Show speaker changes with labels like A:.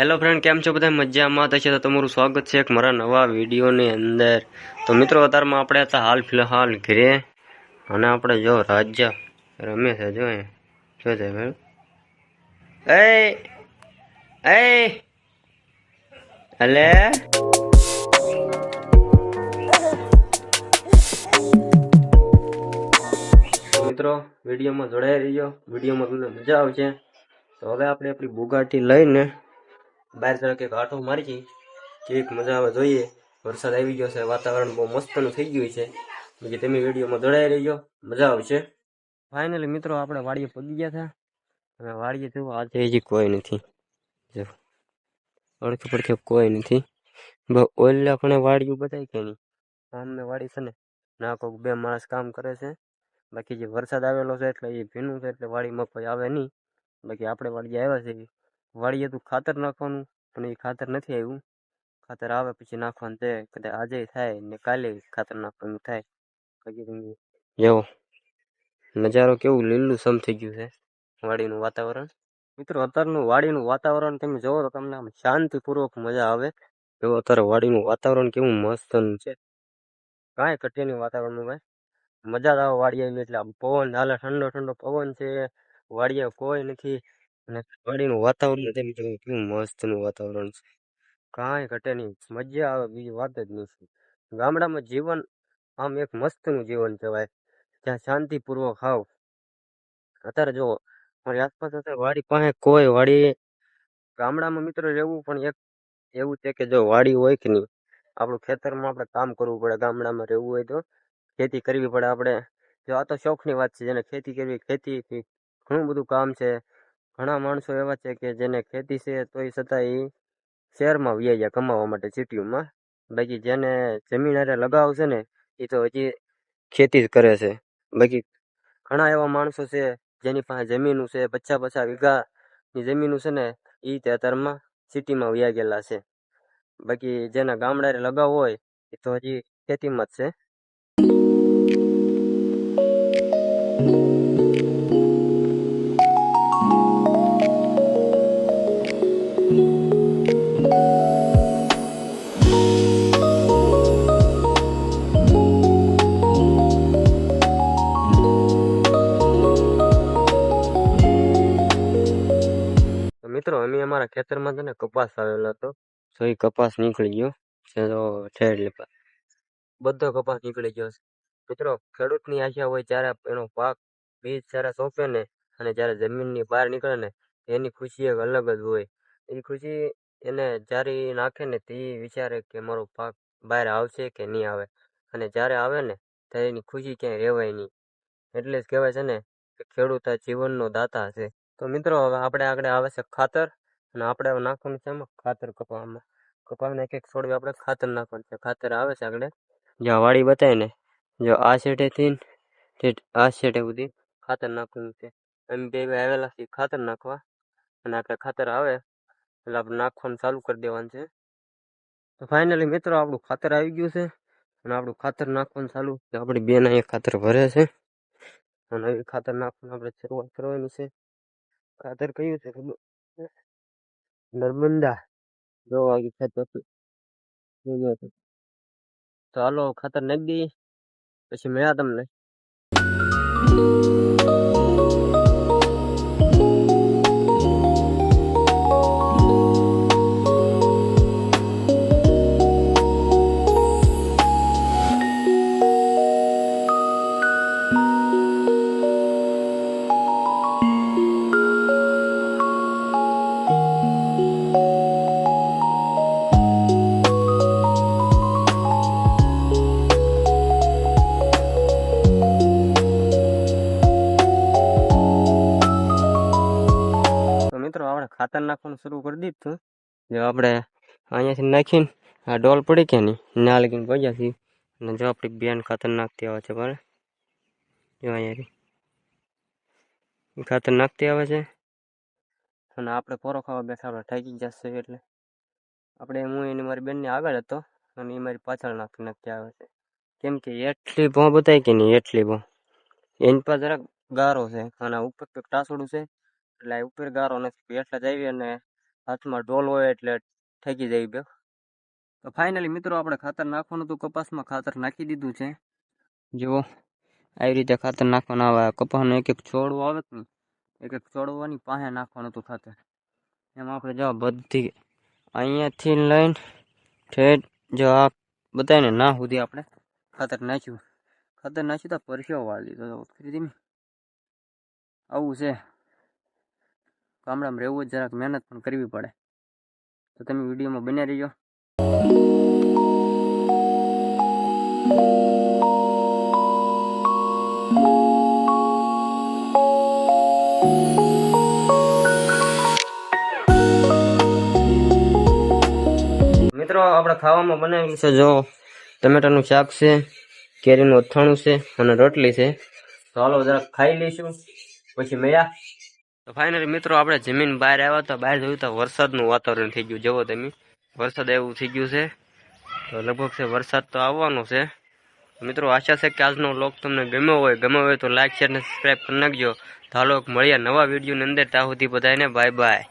A: Hello friend, કેમ છો બધા? મજામાં થશે તો તમારું સ્વાગત છે એક મારા નવા વિડીયોની અંદર. તો મિત્રો, અત્યારમાં આપણે હતા હાલ ફિલહાલ ઘરે, અને આપણે જો રાજ્ય રમે છે. જો શું છે ભાઈ? એ અલે મિત્રો, વિડીયોમાં જોડાઈ રહીજો. વિડીયોમાં તમને મજા આવશે. તો હવે આપણે આપણી બુગાટી લઈને બહાર તરફ એક આંટો મારી કેવી મજા આવે જોઈએ. વરસાદ આવી ગયો છે, વાતાવરણ બહુ મસ્તનું થઈ ગયું છે. બીજી તમે વિડીયોમાં જોડાઈ રહીજો, મજા આવશે. ફાઇનલી મિત્રો, આપણે વાડીએ પગી ગયા હતા, અને વાડીએ થયું આજે હજી કોઈ નથી. જો અડખે પડખે કોઈ નથી. ઓલા પણ વાડીયું બતાય કે નહીં. આમને વાડી છે ને, ના કોઈક બે માણસ કામ કરે છે. બાકી જે વરસાદ આવેલો છે એટલે એ ભીનું છે, એટલે વાડીમાં કોઈ આવે નહીં. બાકી આપણે વાડીએ આવ્યા છે. વાડીએ તું ખાતર નાખવાનું, પણ એ ખાતર નથી આવ્યું. ખાતર આવે પછી નાખવાનું છે. કદાચ આજે થાય ને કાલે ખાતર નાખવાનું થાય. જેવો નજારો કેવું લીલું સમ થઈ ગયું છે વાડીનું વાતાવરણ. મિત્રો, અત્યારનું વાડીનું વાતાવરણ તમે જોવો તો તમને આમ શાંતિપૂર્વક મજા આવે. એવો અત્યારે વાડીનું વાતાવરણ કેવું મસ્ત છે. કાંઈ ઘટેની વાતાવરણનું ભાઈ મજા જ આવે. વાડી આવી એટલે આમ પવન હાલે, ઠંડો ઠંડો પવન છે. વાડીએ કોઈ નથી, અને વાડીનું વાતાવરણ તેમ કેવું મસ્તનું વાતાવરણ છે. કાંઈ ઘટે નહીં, મજા આવે, બીજી વાત જ નથી. ગામડામાં જીવન આમ એક મસ્તનું જીવન કહેવાય, ત્યાં શાંતિપૂર્વક ખાવ. અત્યારે જો મારી આસપાસ અત્યારે વાડી પાસે કોઈ વાડી ગામડામાં મિત્રો રહેવું પણ એક એવું છે કે જો વાડી હોય કે નહીં, આપણું ખેતરમાં આપણે કામ કરવું પડે. ગામડામાં રહેવું હોય તો ખેતી કરવી પડે આપણે. જો આ તો શોખની વાત છે, જેને ખેતી કરવી, ખેતી ઘણું બધું કામ છે. ઘણા માણસો એવા છે કે જેને ખેતી છે તોય છતાં એ શહેરમાં વ્યાઈ જાય કમાવા માટે, સિટીમાં. બાકી જેને જમીન હારે લગાવ છે ને, એ તો હજી ખેતી જ કરે છે. બાકી ઘણા એવા માણસો છે જેની પાસે જમીનું છે, 50-50 વીઘાની જમીનું છે ને, એ અત્યારમાં સિટીમાં વ્યા ગયેલા છે. બાકી જેના ગામડાએ લગાવ હોય એ તો હજી ખેતીમાં જ છે. મિત્રો, અમે અમારા ખેતરમાં છે ને કપાસ આવેલો હતો, તો એ કપાસ નીકળી ગયો છે. તો બધો કપાસ નીકળી ગયો છે. મિત્રો, ખેડૂતની આશા હોય જ્યારે એનો પાક બીજ જ્યારે સોંપે ને, અને જ્યારે જમીનની બહાર નીકળે ને, એની ખુશી એક અલગ જ હોય. એ ખુશી એને જ્યારે એ નાખે ને, તે વિચારે કે મારો પાક બહાર આવશે કે નહીં આવે. અને જ્યારે આવે ને, ત્યારે એની ખુશી ક્યાંય રહેવાય નહીં. એટલે જ કહેવાય છે ને કે ખેડૂત આ જીવનનો દાતા છે. તો મિત્રો, હવે આપણે આગળ આવે છે ખાતર, અને આપણે નાખવાનું છે એમાં ખાતર. કપાસને એક છોડવે આપણે ખાતર નાખવાનું છે. ખાતર આવે છે આગળ, જ્યાં વાડી બતાવે ને, જો આ સેટેથી આ સેટે સુધી ખાતર નાખવાનું છે. એમ બે આવેલા છે ખાતર નાખવા, અને આપણે ખાતર આવે એટલે આપણે નાખવાનું ચાલુ કરી દેવાનું છે. તો ફાઇનલી મિત્રો, આપણું ખાતર આવી ગયું છે, અને આપણું ખાતર નાખવાનું ચાલુ. આપણી બેન અહીંયા ખાતર ભરે છે, અને એ ખાતર નાખવાનું આપણે શરૂઆત કરવાની છે. ખાતર કયું છે ખબર? નર્મદા. જો ખાતર તો હાલો ખાતર નાખી દઈએ, પછી મળ્યા તમને. મિત્રો, આપણે ખાતર નાખવાનું શરૂ કરી દીધું. જો આપણે અહીંયાથી નાખીને આ ડોલ પડી કે નહીં, ના લગીને પગ્યા છીએ. અને જો આપણી બેન ખાતર નાખતી આવે છે, બરાબર. જો અહીંયાથી ખાતર નાખતી આવે છે, અને આપણે પોરો ખાવા બેઠા આપણે થાકી જશે. એટલે આપણે હું એની મારી બેનની આગળ હતો, અને એ મારી પાછળ નાખતી આવે છે. કેમ કે એટલી ભો બતાય કે નહીં, એટલી ભો એની પાસે જરાક ગારો છે, અને ઉપર ટાસોડું છે, એટલે ઉપર ગારો નથી. એટલા જ આવી અને હાથમાં ડોલ હોય એટલે ઠેકી જાય બે. તો ફાઇનલી મિત્રો આપણે ખાતર નાખવાનું હતું કપાસમાં, ખાતર નાખી દીધું છે. જુઓ આવી રીતે ખાતર નાખવાનું આવે. કપાસનો એક એક છોડવો આવે કે નહીં, એક એક છોડવાની પાસે નાખવાનું હતું ખાતર. એમાં આપણે જો બધી અહીંયાથી લઈને ઠેઠ જો આ બધાને ના સુધી આપણે ખાતર નાખ્યું. ખાતર નાખ્યું તો પરસ્યો વાળી દીધો. ધીમે આવું છે. ગામડામાં રહેવું જ જરાક મહેનત પણ કરવી પડે. તો તમે વિડીયોમાં બન્યા રહીજો. મિત્રો આપણે ખાવામાં બનાવ્યું છે જો ટમેટાનું શાક છે, કેરીનું અથાણું છે અને રોટલી છે. તો હાલો જરાક ખાઈ લઈશું પછી મળ્યા. તો ફાઇનલી મિત્રો આપણે જમીન બહાર આવ્યા હતા. બહાર જોયું તો વરસાદનું વાતાવરણ થઈ ગયું. જુઓ તમે, વરસાદ એવું થઈ ગયું છે. તો લગભગ છે વરસાદ તો આવવાનો છે. મિત્રો આશા છે કે આજનો વ્લોગ તમને ગમ્યો હોય તો લાઈક શેર અને સબસ્ક્રાઈબ કરી નાખજો. તો હાલો મળીએ નવા વિડીયોની અંદર. ત્યાં સુધી બધાને બાય બાય.